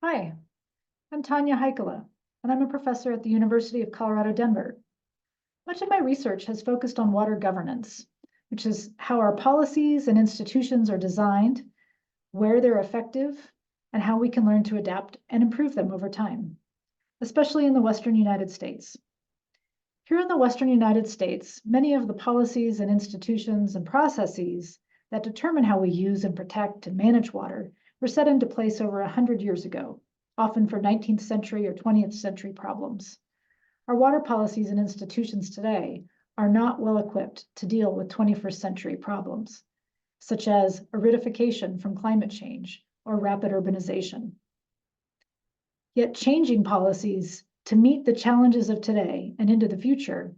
Hi, I'm Tanya Heikkila, and I'm a professor at the University of Colorado, Denver. Much of my research has focused on water governance, which is how our policies and institutions are designed, where they're effective, and how we can learn to adapt and improve them over time, especially in the Western United States. Here in the Western United States, many of the policies and institutions and processes that determine how we use and protect and manage water were set into place over 100 years ago, often for 19th century or 20th century problems. Our water policies and institutions today are not well equipped to deal with 21st century problems, such as aridification from climate change or rapid urbanization. Yet changing policies to meet the challenges of today and into the future,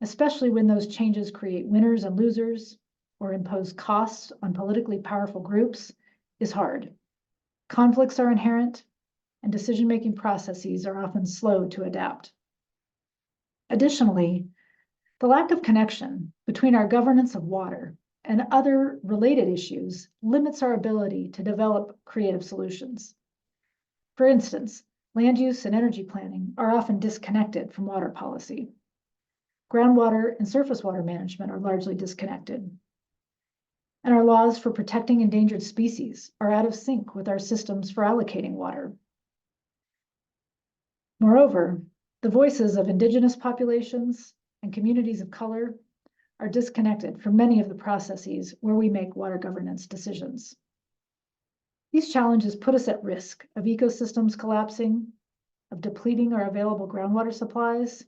especially when those changes create winners and losers or impose costs on politically powerful groups, is hard. Conflicts are inherent, and decision-making processes are often slow to adapt. Additionally, the lack of connection between our governance of water and other related issues limits our ability to develop creative solutions. For instance, land use and energy planning are often disconnected from water policy. Groundwater and surface water management are largely disconnected. And our laws for protecting endangered species are out of sync with our systems for allocating water. Moreover, the voices of indigenous populations and communities of color are disconnected from many of the processes where we make water governance decisions. These challenges put us at risk of ecosystems collapsing, of depleting our available groundwater supplies,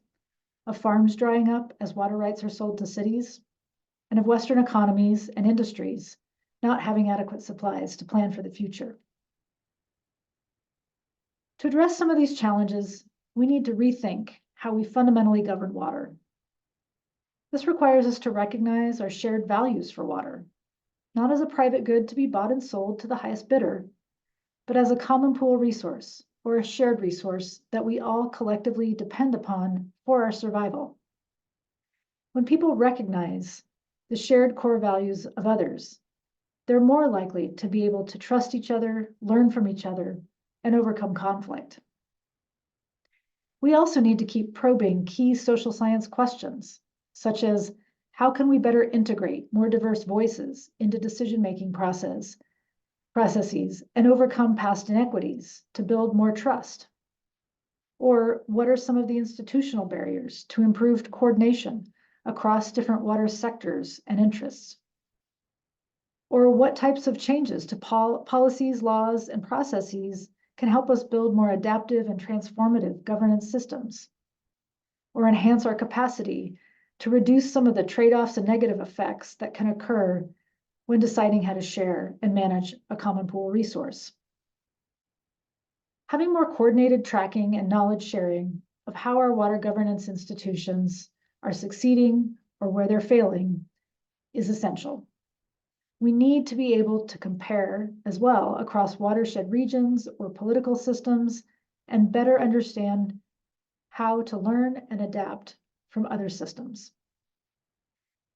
of farms drying up as water rights are sold to cities, and of Western economies and industries not having adequate supplies to plan for the future. To address some of these challenges, we need to rethink how we fundamentally govern water. This requires us to recognize our shared values for water, not as a private good to be bought and sold to the highest bidder, but as a common pool resource or a shared resource that we all collectively depend upon for our survival. When people recognize the shared core values of others, they're more likely to be able to trust each other, learn from each other, and overcome conflict. We also need to keep probing key social science questions, such as how can we better integrate more diverse voices into decision-making processes and overcome past inequities to build more trust? Or what are some of the institutional barriers to improved coordination across different water sectors and interests? Or what types of changes to policies, laws, and processes can help us build more adaptive and transformative governance systems, or enhance our capacity to reduce some of the trade-offs and negative effects that can occur when deciding how to share and manage a common pool resource. Having more coordinated tracking and knowledge sharing of how our water governance institutions are succeeding or where they're failing is essential. We need to be able to compare as well across watershed regions or political systems and better understand how to learn and adapt from other systems.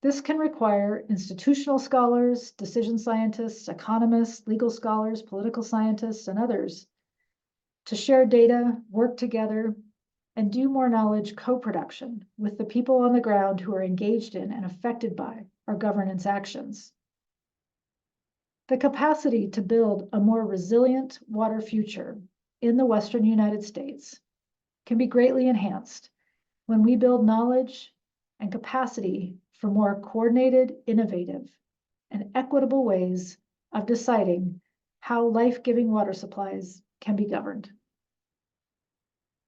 This can require institutional scholars, decision scientists, economists, legal scholars, political scientists, and others to share data, work together, and do more knowledge co-production with the people on the ground who are engaged in and affected by our governance actions. The capacity to build a more resilient water future in the Western United States can be greatly enhanced when we build knowledge and capacity for more coordinated, innovative, and equitable ways of deciding how life-giving water supplies can be governed.